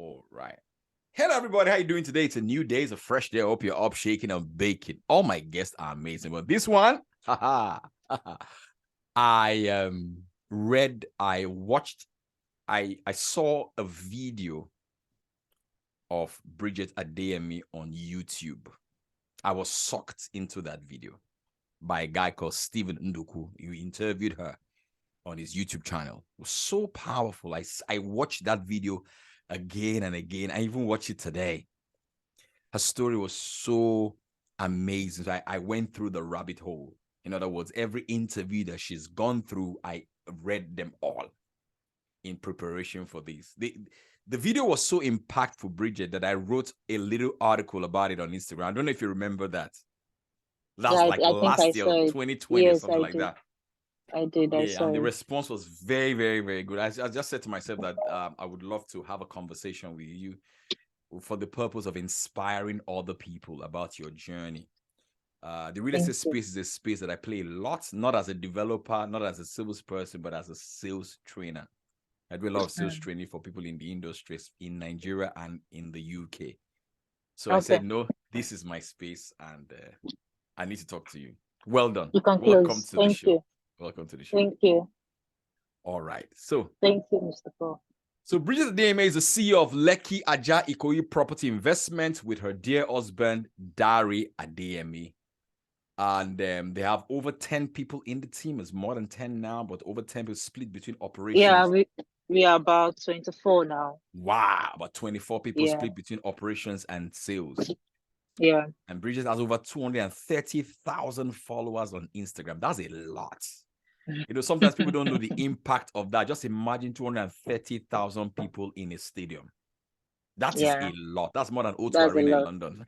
All right. Hello, everybody. How you doing today? It's a new day. It's a fresh day. I hope you're up, shaking, and baking. All my guests are amazing. But this one, I saw a video of Bridget Adeyemi on YouTube. I was sucked into that video by a guy called Stephen Nduku. You interviewed her on his YouTube channel. It was so powerful. I watched that video again and again. I even watched it today. Her story was so amazing. So I went through the rabbit hole. In other words, every interview that she's gone through, I read them all in preparation for this. The video was so impactful, Bridget, that I wrote a little article about it on Instagram. I don't know if you remember that. That's Yeah, like last year, 2020, yes, or something like that. I did. I saw and the it. response was very, very, very good. I just said to myself that I would love to have a conversation with you for the purpose of inspiring other people about your journey. The real estate space is a space that I play a lot, not as a developer, not as a salesperson, but as a sales trainer. I do a lot of sales training for people in the industry in Nigeria and in the UK. So I said, no, this is my space, and I need to talk to you. Well done. You can Welcome close. to the show. You. Welcome to the show. Thank you. All right. So thank you, Mr. Paul. So Bridget Adeyemi is the CEO of Lekki Aja Ikoyi Property Investment with her dear husband, Dari Adeyemi. And they have over 10 people in the team. It's more than 10 now, but over 10 people split between operations. Yeah, we are about 24 now. Wow, about 24 people split between operations and sales. Yeah. And Bridget has over 230,000 followers on Instagram. That's a lot. You know, sometimes people don't know the impact of that. Just imagine 230,000 people in a stadium. That is a lot. That's more than O2 Arena in London.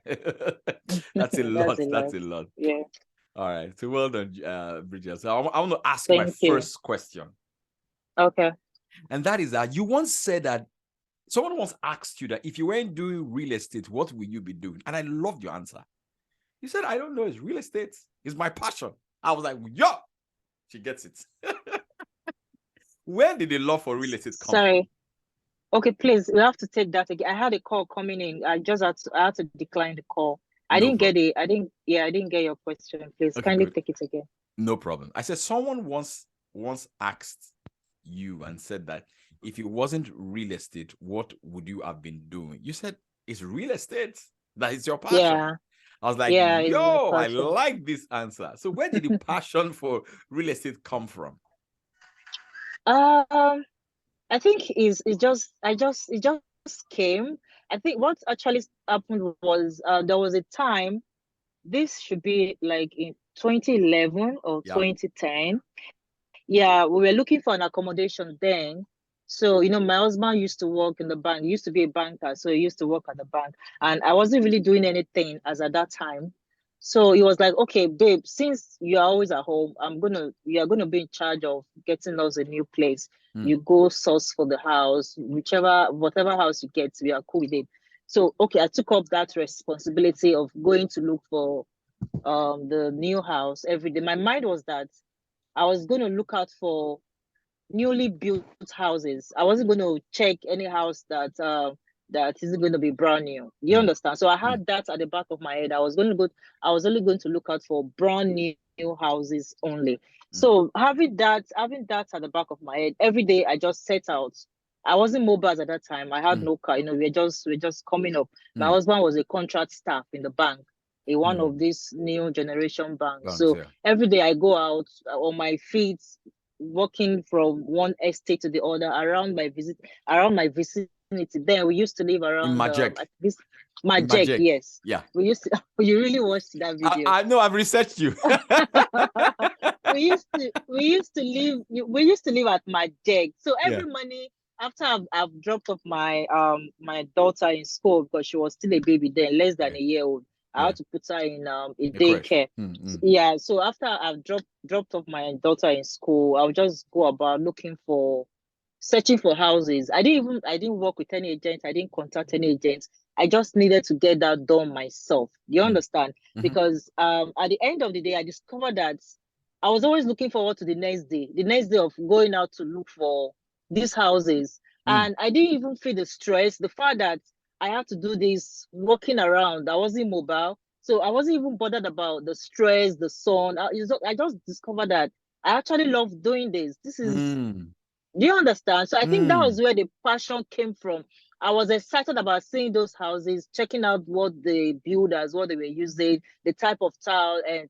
That's a lot. That's a lot. Yeah. All right. So well done, Bridget. So I want to ask my first question. Okay. And that is that you once said that someone once asked you that if you weren't doing real estate, what will you be doing? And I loved your answer. You said, I don't know. It's real estate. It's my passion. I was like, yo. She gets it. Where did the love for real estate come from? Okay, please, we have to take that again. I had a call coming in. I had to decline the call. I didn't get your question. Please, kindly take it again. No problem. I said someone once asked you and said that if it wasn't real estate, what would you have been doing? You said it's real estate. That is your passion. Yeah. I was like, yo, I like this answer. So where did the passion for real estate come from? I think it just came. I think what actually happened was there was a time, this should be like in 2011 or 2010. Yeah, we were looking for an accommodation then. So, you know, my husband used to work in the bank. He used to be a banker, so he used to work at the bank. And I wasn't really doing anything as at that time. So he was like, okay, babe, since you're always at home, you're gonna be in charge of getting us a new place. You go source for the house, whatever house you get, we are cool with it. So, okay, I took up that responsibility of going to look for the new house every day. My mind was that I was going to look out for newly built houses. I wasn't going to check any house that isn't going to be brand new. You understand? So I had that at the back of my head. I was only going to look out for brand new houses only. So having that at the back of my head, every day I just set out. I wasn't mobile at that time. I had no car. You know, we're just coming up. My husband was a contract staff in the bank, one of these new generation banks. So every day I go out on my feet, walking from one estate to the other around my vicinity. Then we used to live around Majek, yes. Yeah. We used to. You really watched that video? I know. I've researched you. we used to live at Majek. So every morning after I've dropped off my daughter in school, because she was still a baby then, less than a year old. I had to put her in a daycare. Yeah, so after I've dropped off my daughter in school, I'll just go about searching for houses. I didn't work with any agents. I didn't contact any agents. I just needed to get that done myself. You understand? Because at the end of the day, I discovered that I was always looking forward to the next day of going out to look for these houses. And I didn't even feel the stress, the fact that I had to do this walking around. I wasn't mobile. So I wasn't even bothered about the stress, the sun. I just discovered that I actually love doing this. This is, do you understand? So I think that was where the passion came from. I was excited about seeing those houses, checking out what the builders, what they were using, the type of tile and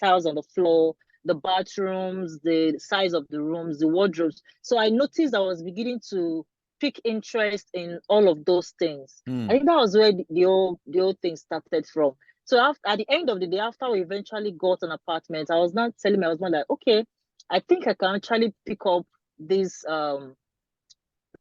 tiles on the floor, the bathrooms, the size of the rooms, the wardrobes. So I noticed I was beginning to pick interest in all of those things. I think that was where the whole thing started from. So at the end of the day, after we eventually got an apartment, I was not telling my husband that, okay, I think I can actually pick up this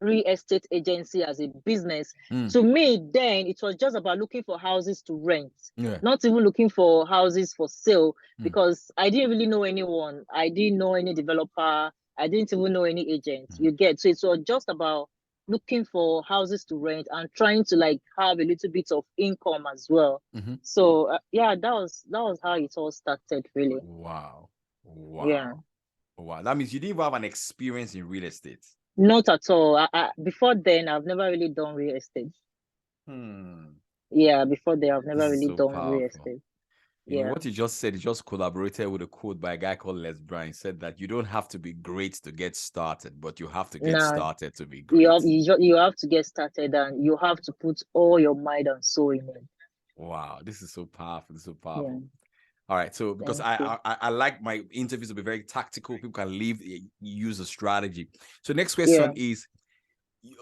real estate agency as a business. To me, then it was just about looking for houses to rent, not even looking for houses for sale, because I didn't really know anyone. I didn't know any developer. I didn't even know any agent. You get, so it was just about looking for houses to rent and trying to like have a little bit of income as well. So yeah, that was how it all started, really. Wow. Yeah. Wow. That means you didn't even have an experience in real estate. Not at all. Before then, I've never really done real estate. Yeah, before then, I've never really done real estate. You know what you just said, you just collaborated with a quote by a guy called Les Brown. He said that you don't have to be great to get started, but you have to get started to be great. You have to get started, and you have to put all your mind and soul in it. Wow, this is so powerful. This is so powerful. Yeah. All right, so because I like my interviews to be very tactical, people can use a strategy. So next question is,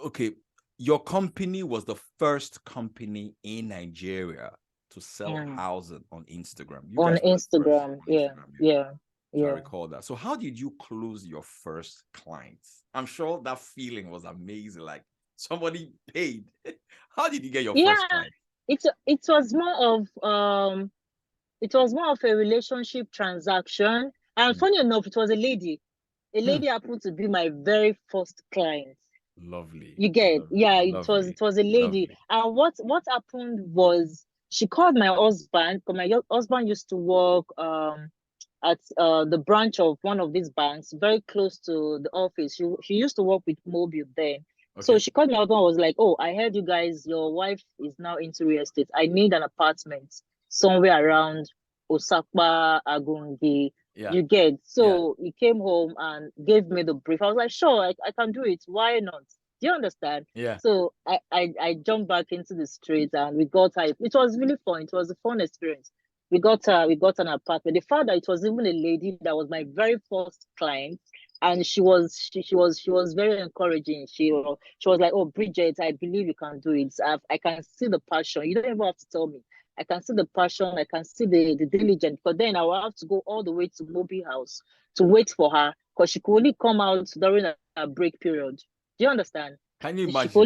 okay, your company was the first company in Nigeria to sell housing on Instagram. On Instagram, yeah. I recall that. So how did you close your first clients? I'm sure that feeling was amazing. Like somebody paid. How did you get your first client? It was more of a relationship transaction. And funny enough, it was a lady. A lady happened to be my very first client. Lovely. You get, it was a lady. And what happened was she called my husband, because my husband used to work at the branch of one of these banks, very close to the office. She used to work with Mobile then. Okay. So she called my husband and was like, oh, I heard you guys, your wife is now into real estate. I need an apartment somewhere around Osakpa, Agungi. You get. So he came home and gave me the brief. I was like, sure, I can do it. Why not? Do you understand? Yeah. So I jumped back into the street and we got her. It was really fun. It was a fun experience. We got an apartment. The fact that it was even a lady that was my very first client, and she was very encouraging. She was like, oh, Bridget, I believe you can do it. I can see the passion. You don't even have to tell me. I can see the passion. I can see the diligence. But then I will have to go all the way to Moby House to wait for her, because she could only come out during a break period. Do you understand? Can you imagine? She could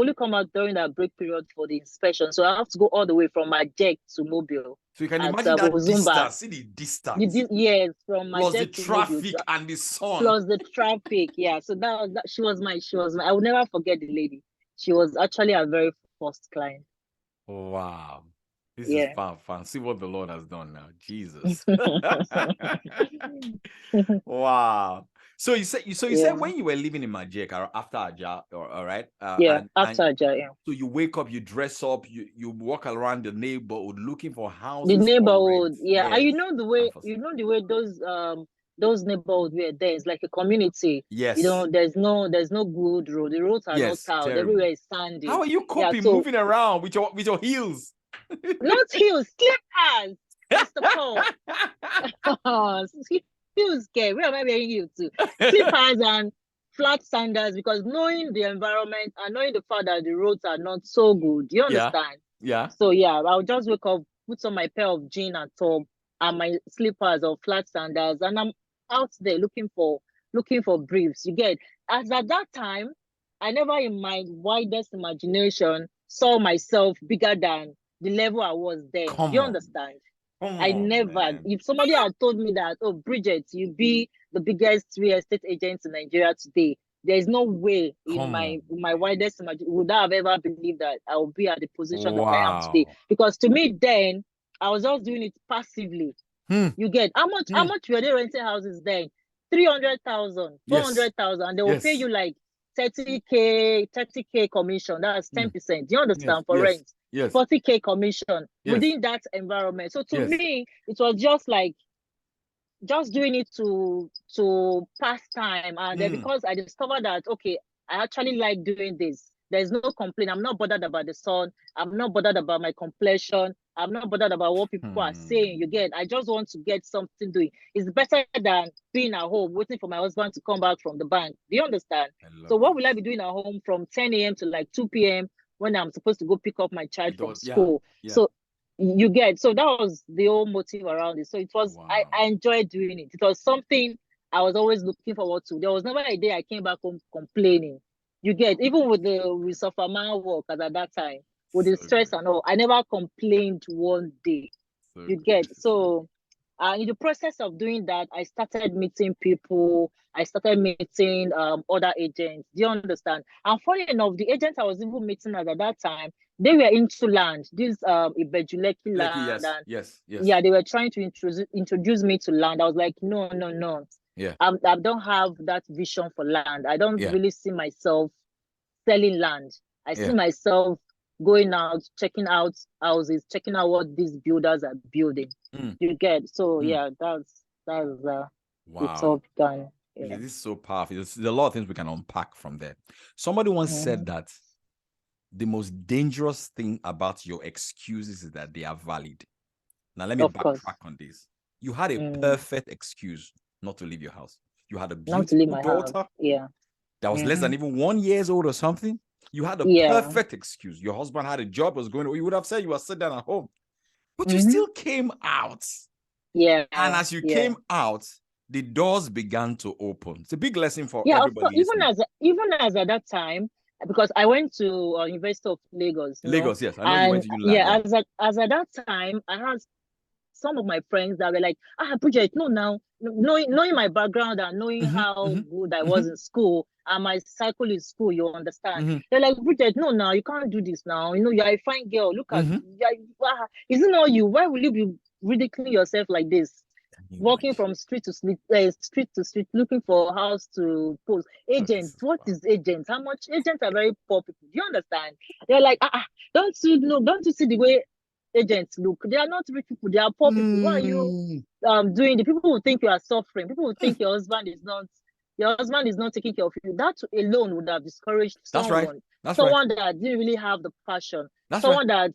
only come out during that break period for the inspection. So I have to go all the way from Majek to Mobile. So you can imagine that distance. See the distance. Yes, from Majek plus the to traffic Mobile. And the sun. Plus the traffic. Yeah. So that she was my. I will never forget the lady. She was actually our very first client. Wow. This is fun. See what the Lord has done now. Jesus. Wow. So you said when you were living in Majek or after Aja, all right? After Aja, yeah. So you wake up, you dress up, you walk around the neighborhood looking for houses. The neighborhood, yeah. Yes. And you know the way those neighborhoods were there. It's like a community. Yes. You know, there's no good road. The roads are not tiled. Everywhere is sandy. How are you coping moving around with your heels? Not heels, slippers. Mr. Paul. Heels, okay. Where am I wearing heels to? Slippers and flat sandals, because knowing the environment and knowing the fact that the roads are not so good. Do you understand? Yeah. So yeah, I'll just wake up, put on my pair of jeans and top and my slippers or flat sandals, and I'm out there looking for briefs. You get. As at that time, I never in my widest imagination saw myself bigger than the level I was then. Do you understand? I never. Man. If somebody had told me that, oh, Bridget, you be the biggest real estate agent in Nigeria today, there is no way in my widest imagination would I have ever believed that I would be at the position that I am today. Because to me then, I was just doing it passively. You get. How much were they renting houses then? 300,000, 400,000, and they will pay you like 30K commission. That's 10%. Do you understand? For Yes. rent. Yes. 40K commission Yes. within that environment. So to Yes. me, it was just like just doing it to pass time. And then because I discovered that okay, I actually like doing this. There's no complaint. I'm not bothered about the sun. I'm not bothered about my complexion. I'm not bothered about what people are saying. You get, I just want to get something doing. It's better than being at home waiting for my husband to come back from the bank. Do you understand? So what will I be doing at home from 10 a.m. to like 2 p.m. when I'm supposed to go pick up my child from school? Yeah. So you get, so that was the whole motive around it. So it was, I enjoyed doing it. It was something I was always looking forward to. There was never a day I came back home complaining. You get, even with the sufferman work at that time, with the stress and all, I never complained one day. You get, so in the process of doing that, I started meeting people. I started meeting other agents. Do you understand? And funny enough, the agents I was even meeting at that time, they were into land, this Ibejuleki land, and yes. yeah, they were trying to introduce me to land. I was like, no. Yeah. I don't have that vision for land. I don't Yeah. really see myself selling land. I see Yeah. myself going out, checking out houses, checking out what these builders are building. You get, so yeah, that's the Wow. top done. Yeah. This is so powerful. There's a lot of things we can unpack from there. Somebody once said that the most dangerous thing about your excuses is that they are valid. Now, let me backtrack on this. You had a perfect excuse not to leave your house. You had a Not to leave beautiful my daughter house. Yeah. that was less than even 1 year old or something. You had a perfect excuse. Your husband had a job, was going to, you would have said you were sitting down at home. But you still came out. Yeah. And as you came out, the doors began to open. It's a big lesson for of everybody course, listening. even as at that time, because I went to University of Lagos, Lagos, yes. I know you went and to ULAG, yeah. as at that time, I had some of my friends that were like, Bridget, no, now, knowing my background and knowing how good I was in school and my cycle in school, you understand. They're like, Bridget, no, now, you can't do this now. You're a fine girl. Look at, isn't all you? Why will you be ridiculing yourself like this? Walking from street to street, looking for a house to post. Agents, what is agents? How much? Agents are very poor people. Do you understand? They're like, don't you see the way agents look? They are not rich people, they are poor people. What are you doing? The people who think you are suffering, people who think your husband is not taking care of you. That alone would have discouraged someone. Someone that didn't really have the passion. Someone that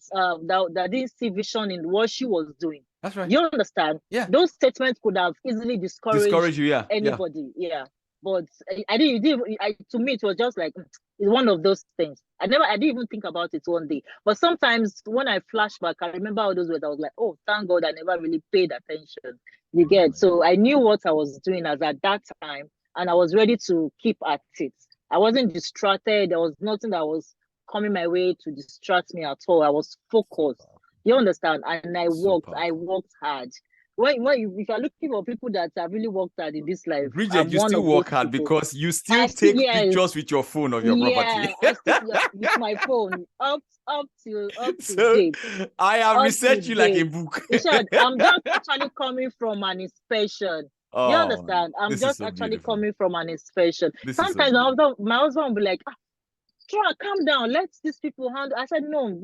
didn't see vision in what she was doing. That's right. You understand? Yeah. Those statements could have easily discouraged you, anybody. Yeah. But to me, it was just like, it's one of those things. I didn't even think about it one day. But sometimes when I flash back, I remember all those words. I was like, oh, thank God I never really paid attention. You get? So I knew what I was doing as at that time, and I was ready to keep at it. I wasn't distracted. There was nothing that was coming my way to distract me at all. I was focused. You understand? And I worked hard. If you're looking for people that have really worked hard in this life, Bridget, I'm you one still of work those hard people. because you still take pictures with your phone of your property. I still with my phone up to So date. I have Up researched to you like a date. book. In short, I'm just actually coming from an inspection. You understand? I'm just actually coming from an inspection. Sometimes my husband will be like, try calm down. Let these people handle. I said no.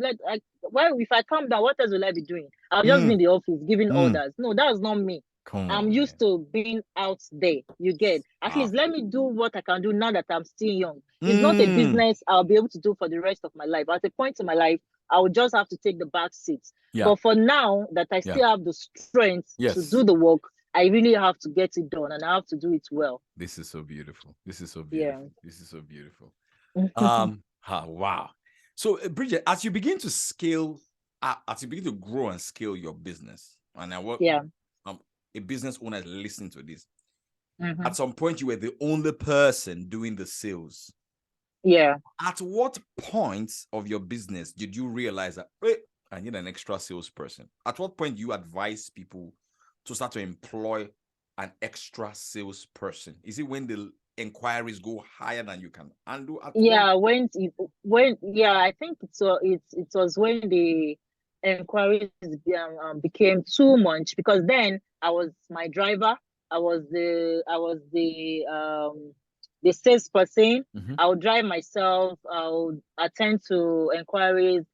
If I calm down, what else will I be doing? I'll just be in the office giving orders. No, that's not me. I'm used to being out there. You get? At least let me do what I can do now that I'm still young. It's not a business I'll be able to do for the rest of my life. At a point in my life, I will just have to take the back seat. Yeah. But for now that I still have the strength to do the work, I really have to get it done, and I have to do it well. This is so beautiful. This is so Yeah. beautiful. This is so beautiful. Wow. So Bridget, as you begin to scale, as you begin to grow and scale your business, and I work, a business owner is listening to this. At some point, you were the only person doing the sales. Yeah. At what point of your business did you realize that, hey, I need an extra salesperson? At what point do you advise people to start to employ an extra salesperson? Is it when the inquiries go higher than you can handle? I think it was when the inquiries became too much, because then I was my driver. I was the the salesperson. Mm-hmm. I'll drive myself. I'll attend to inquiries,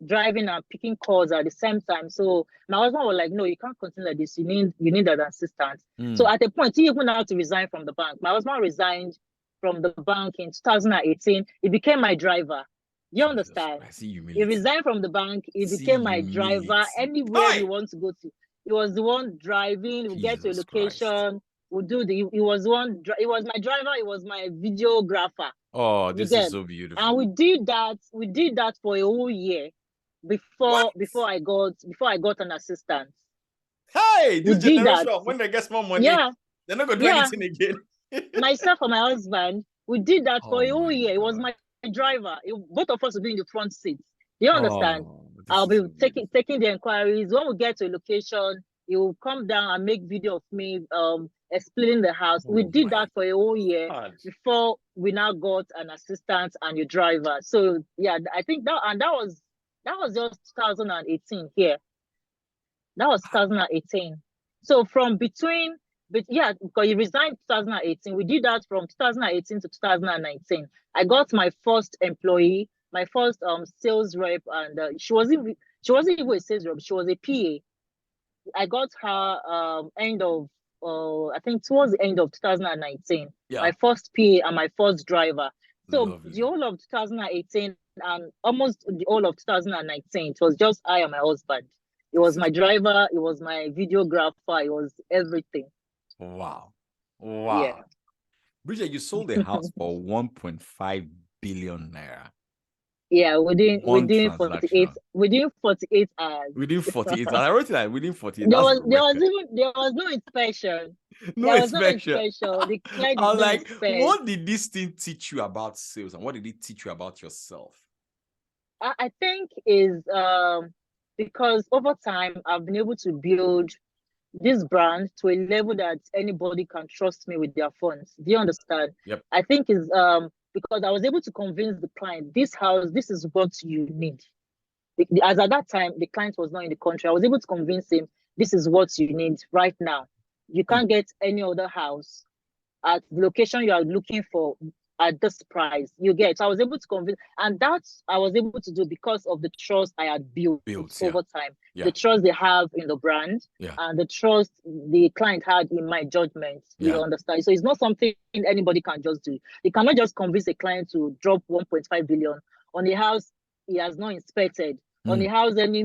driving and picking calls at the same time. So my husband was like, "No, you can't continue like this. You need an assistant." So at a point, he even had to resign from the bank. My husband resigned from the bank in 2018. He became my driver. Do you understand? I see humility. He resigned from the bank. He became my driver. Anywhere we want to go to, he was the one driving. We'll get to a location. We'll do the. He was one. He was my driver. He was my videographer. Oh, this is so beautiful. And we did that. We did that for a whole year before I got an assistant. Hey, this generation, when they get more money, they're not gonna do anything again. Myself and my husband, we did that for a whole year. It was my driver. Both of us would be in the front seat. Do you understand? I'll be taking the inquiries. When we get to a location, he will come down and make video of me explaining the house. We did that for a whole year before we now got an assistant and a driver. So yeah, I think that was just 2018 here. That was 2018. So from between, but yeah, because he resigned 2018. We did that from 2018 to 2019. I got my first employee, my first sales rep, and she wasn't even a sales rep. She was a PA. I got her end of I think towards the end of 2019. Yeah. My first PA and my first driver. So lovely. The whole of 2018 and almost the whole of 2019, it was just I and my husband. It was my driver, it was my videographer, it was everything. Wow. Yeah. Bridget, you sold the house for 1.5 billion naira. Yeah, within 48 hours. Within 48 hours. I wrote it like within 48 hours. There was no inspection. No inspection. The client I was like, what did this thing teach you about sales and what did it teach you about yourself? I think is because over time I've been able to build this brand to a level that anybody can trust me with their funds. Do you understand? Yep. I think is because I was able to convince the client, this house, this is what you need. As at that time, the client was not in the country. I was able to convince him, this is what you need right now. You can't get any other house at the location you are looking for at this price. You get. So I was able to convince, and that's I was able to do because of the trust I had built over time. Yeah. The trust they have in the brand, and the trust the client had in my judgment. You understand? So it's not something anybody can just do. You cannot just convince a client to drop 1.5 billion on a house he has not inspected, on a house any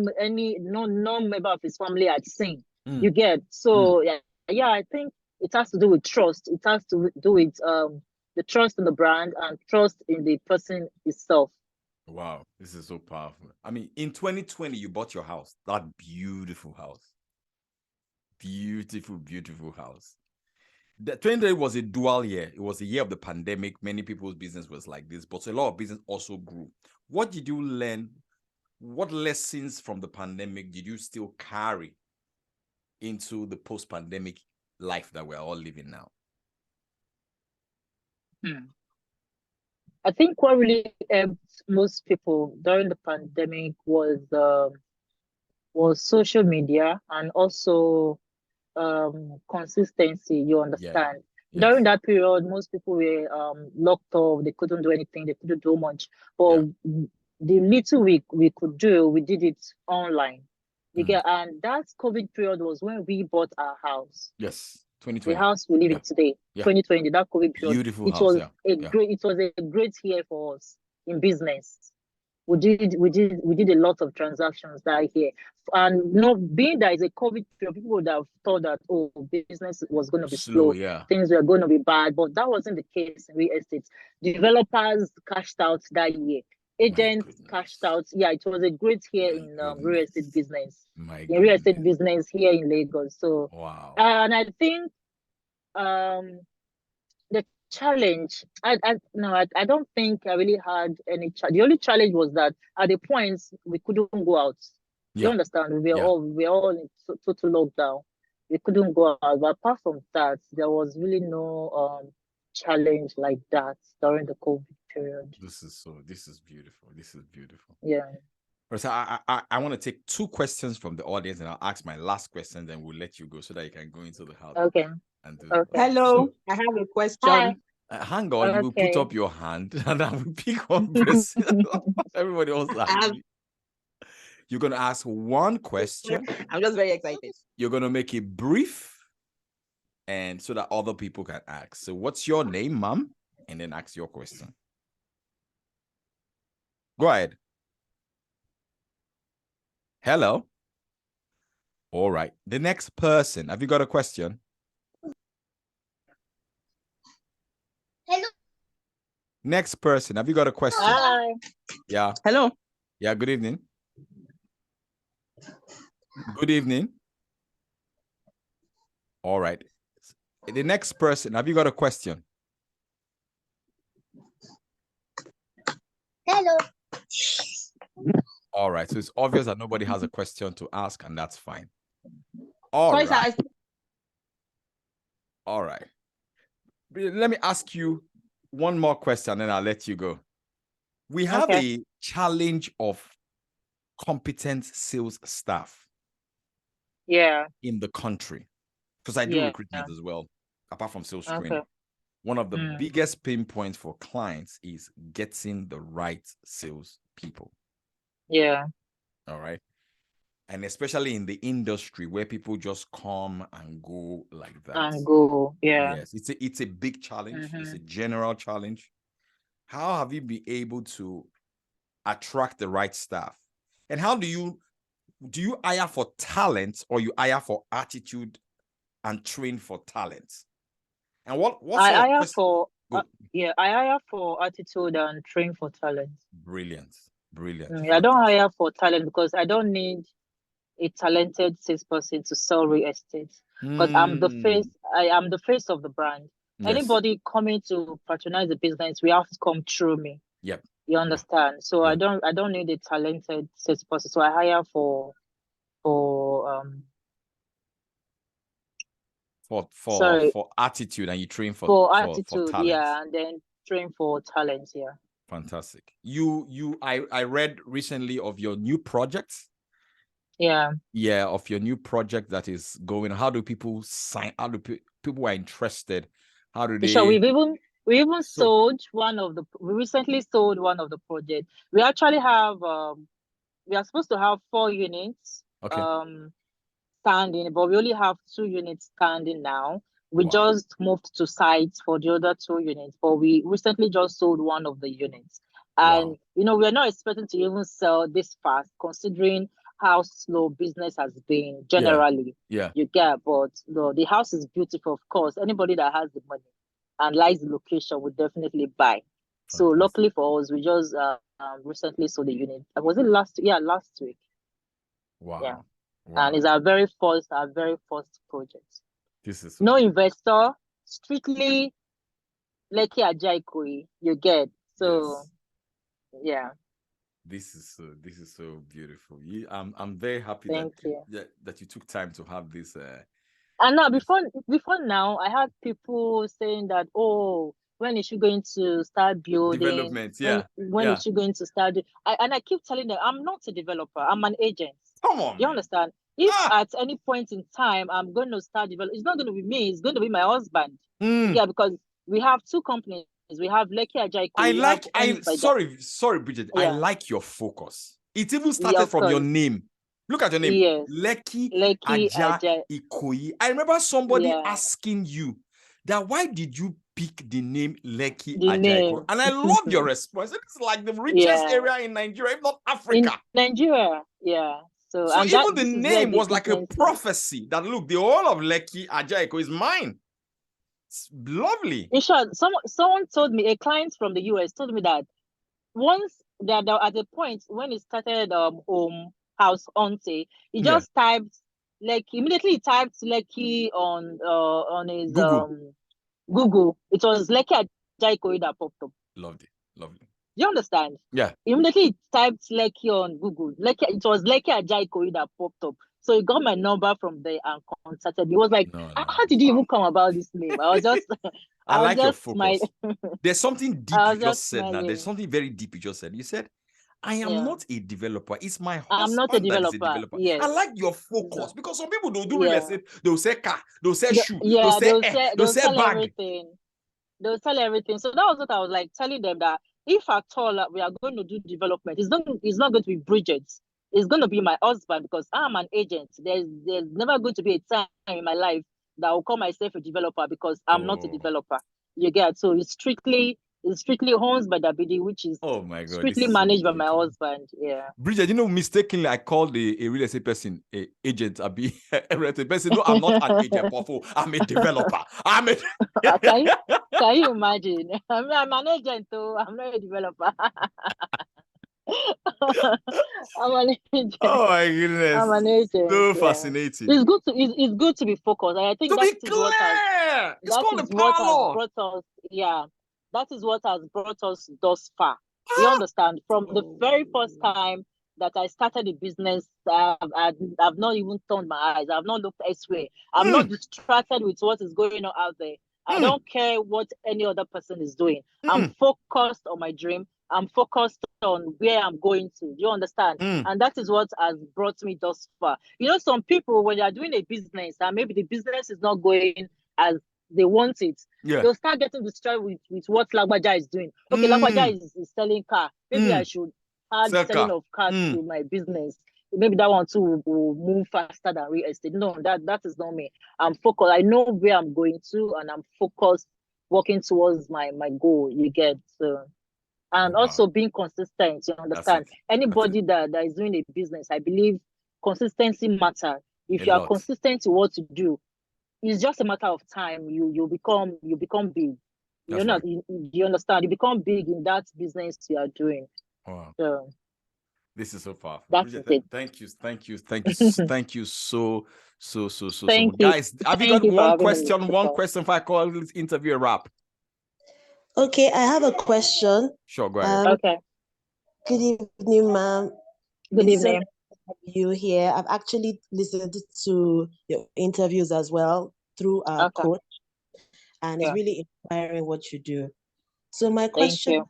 member of his family had seen. You get. So yeah, I think it has to do with trust. It has to do with the trust in the brand and trust in the person itself. Wow, this is so powerful. I mean, in 2020, you bought your house, that beautiful house. Beautiful, beautiful house. The 2020 was a dual year. It was a year of the pandemic. Many people's business was like this, but a lot of business also grew. What did you learn? What lessons from the pandemic did you still carry into the post-pandemic life that we're all living now? I think what really helped most people during the pandemic was social media and also consistency. You understand? Yes. During that period, most people were locked off. They couldn't do anything. They couldn't do much. But the little we could do, we did it online. And that COVID period was when we bought our house. Yes. 2020. The house we live in today, 2020, that COVID period. Beautiful house. It was a great year for us in business. We did a lot of transactions that year. And being that it's a COVID period, people would have thought that business was going to be slow. Things were going to be bad, but that wasn't the case in real estate. Developers cashed out that year. Agents cashed out. Yeah, it was a great year in real estate business. Real estate business here in Lagos. So wow. And I think the challenge, I don't think I really had any challenge. The only challenge was that at the points we couldn't go out. You understand? We were all in total lockdown. We couldn't go out. But apart from that, there was really no challenge like that during the COVID period. This is beautiful. This is beautiful. Yeah. So I want to take 2 questions from the audience, and I'll ask my last question, then we'll let you go so that you can go into the house. Okay. And do Hello, I have a question. Hang on, you will put Okay. up your hand and I will pick one person. Everybody else you're going to ask one question. I'm just very excited. You're going to make it brief and so that other people can ask. So what's your name, ma'am? And then ask your question. Go ahead. Hello. All right. The next person. Have you got a question? Hello. Next person. Have you got a question? Hi. Yeah. Hello. Yeah. Good evening. Good evening. All right. The next person. Have you got a question? Hello. All right. So it's obvious that nobody has a question to ask, and that's fine. All right. All right. Let me ask you one more question, and then I'll let you go. We have a challenge of competent sales staff. Yeah. In the country, because I do recruitment as well, apart from sales training. One of the biggest pain points for clients is getting the right sales people. Yeah. All right. And especially in the industry where people just come and go like that. And go. Yeah. Yes, it's a big challenge. It's a general challenge. How have you been able to attract the right staff? And how do you hire for talent or you hire for attitude and train for talent? And what I sort of hire for I hire for attitude and train for talent. Brilliant. I don't hire for talent because I don't need a talented salesperson to sell real estate. Because I'm the face. I am the face of the brand. Yes. Anybody coming to patronize the business, we have to come through me. Yep. You understand? So I don't need a talented salesperson. So I hire for attitude, and you train for attitude, for talent. and then train for talent. Yeah. Fantastic. I read recently of your new project. Yeah. Yeah, of your new project that is going. How do people sign? How do people are interested? How do they? Sure, we even sold one of the. We recently sold one of the projects. We actually have. We are supposed to have 4 units. Standing, but we only have 2 units standing now. We just moved to sites for the other 2 units, but we recently just sold one of the units. And we are not expecting to even sell this fast, considering how slow business has been generally. Yeah. You get, but the house is beautiful, of course. Anybody that has the money and likes the location would definitely buy. So luckily for us, we just recently sold the unit. Was it last week? Wow. Yeah. And it's our very first project. This is no investor, strictly Lekki Ajaikoi, you get. So yeah. This is so beautiful. I'm very happy that you took time to have this. And now before now, I had people saying that, oh, when is she going to start building? Development, When is she going to start? And I keep telling them, I'm not a developer. I'm an agent. Come on, you understand? If at any point in time I'm going to start developing, it's not going to be me. It's going to be my husband. Yeah, because we have 2 companies. We have Lekki Ajaikoi. Sorry, Bridget. Yeah. I like your focus. It even started from your name. Look at your name. Yes. Lekki Ajaikoi. I remember somebody asking you that why did you pick the name Lekki Ajaikoi? And I love your response. It's like the richest area in Nigeria, if not Africa. In Nigeria, yeah. So even the name was like a prophecy that look, the whole of Lekki Ajaikoi is mine. It's lovely. In short, someone told me, a client from the US told me that once that at the point when he started home house auntie, he just typed immediately he typed Lekki on his Google. It was Lekki Ajaikoi that popped up. Lovely. You understand? Yeah. Immediately he typed Lekki on Google. It was Lekki Ajaikoi that popped up. So he got my number from there and contacted me. He was like, how did you even come about this name? I was just I like your focus. There's something deep you just said now. There's something very deep you just said. You said, I am not a developer. It's my husband. I'm not a developer. Yes. I like your focus because some people don't do real estate. They'll say car, they'll say shoe, they'll say sell bag. Everything. They'll tell everything. So that was what I was like telling them, that if at all we are going to do development, it's not going to be Bridgets. It's going to be my husband, because I'm an agent. There's never going to be a time in my life that I will call myself a developer, because I'm not a developer. You get? So it's strictly owns by Dabidi, which is Oh my God, strictly managed by my husband. Yeah. Bridget, you know, mistakenly I called a real estate person a agent. I be a real estate person. No, I'm not an agent. I'm a developer. I'm a. Can you imagine? I'm an agent, though. I'm not a developer. I'm an agent. Oh my goodness! I'm an agent. So fascinating. It's good to be focused, and I think To that be is clear, it's called the what has parlor. brought us. Yeah, that is what has brought us thus far. You understand? From the very first time that I started the business, I've not even turned my eyes. I've not looked elsewhere. I'm not distracted with what is going on out there. I don't care what any other person is doing. I'm focused on my dream. I'm focused on where I'm going to. You understand? And that is what has brought me thus far. You know, some people, when they are doing a business and maybe the business is not going as they want it, they'll start getting distracted with what Lagbaja is doing. Okay, Lagbaja is selling car. Maybe I should add selling of cars to my business. Maybe that one too will move faster than real estate. No, that is not me. I'm focused. I know where I'm going to, and I'm focused, working towards my goal. You get? So, and also being consistent. You understand? Anybody that is doing a business, I believe consistency matters. If you are consistent to what you do, it's just a matter of time. You become big. You understand? You become big in that business you are doing. Wow. So this is so powerful. Bridget, thank you so Thank much. you. Guys, have you got one question if I call this interview a wrap? Okay, I have a question. Sure, go ahead. Okay. Good evening, ma'am. Good evening. You here. I've actually listened to your interviews as well through our coach, and it's really inspiring what you do. So my question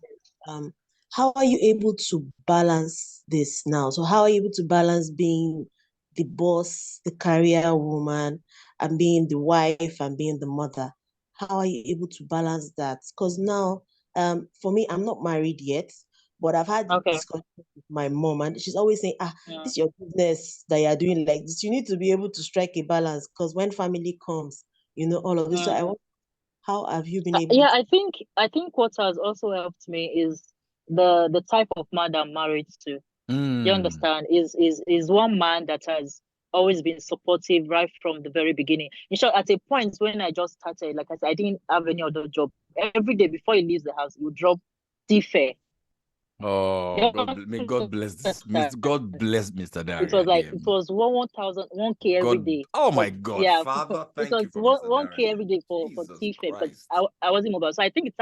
is, how are you able to balance this now? So how are you able to balance being the boss, the career woman, and being the wife and being the mother? How are you able to balance that? Because now, for me, I'm not married yet, but I've had discussions with my mom, and she's always saying, this is your business that you're doing like this. You need to be able to strike a balance, because when family comes, you know, all of this. So how have you been able I think what has also helped me is the type of man that I'm married to. You understand? Is one man that has always been supportive right from the very beginning. In short, at a point when I just started, like I said, I didn't have any other job. Every day before he leaves the house, he would drop fare. Oh, may God bless this. God bless Mr. Naira. It was like it was 1,000 every day. Oh my God, yeah, Father, thank you for 1K every day for fare, because I wasn't mobile. So I think it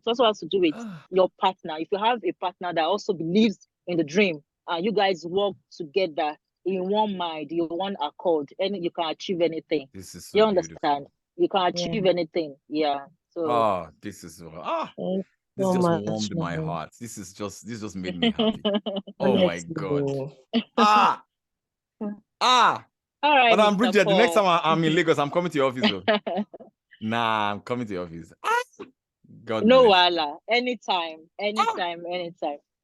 also has to do with your partner. If you have a partner that also believes in the dream, and you guys work together in one mind, in one accord, and you can achieve anything. This is so you understand? Beautiful. You can achieve anything. Yeah. So this is this just warmed my heart. This just made me happy. Oh my God. All right, but I'm Bridget. The next time I'm in Lagos, I'm coming to your office though. Nah, I'm coming to your office. God no bless. wala. Anytime.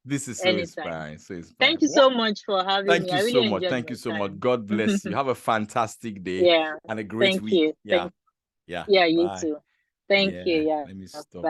This is so inspiring. So inspiring. Thank you so much for having me. Thank you so much. Thank you so much. God bless you. Have a fantastic day. Yeah. And a great week. You. Yeah. Yeah, you too. Thank you. Yeah. Let me stop.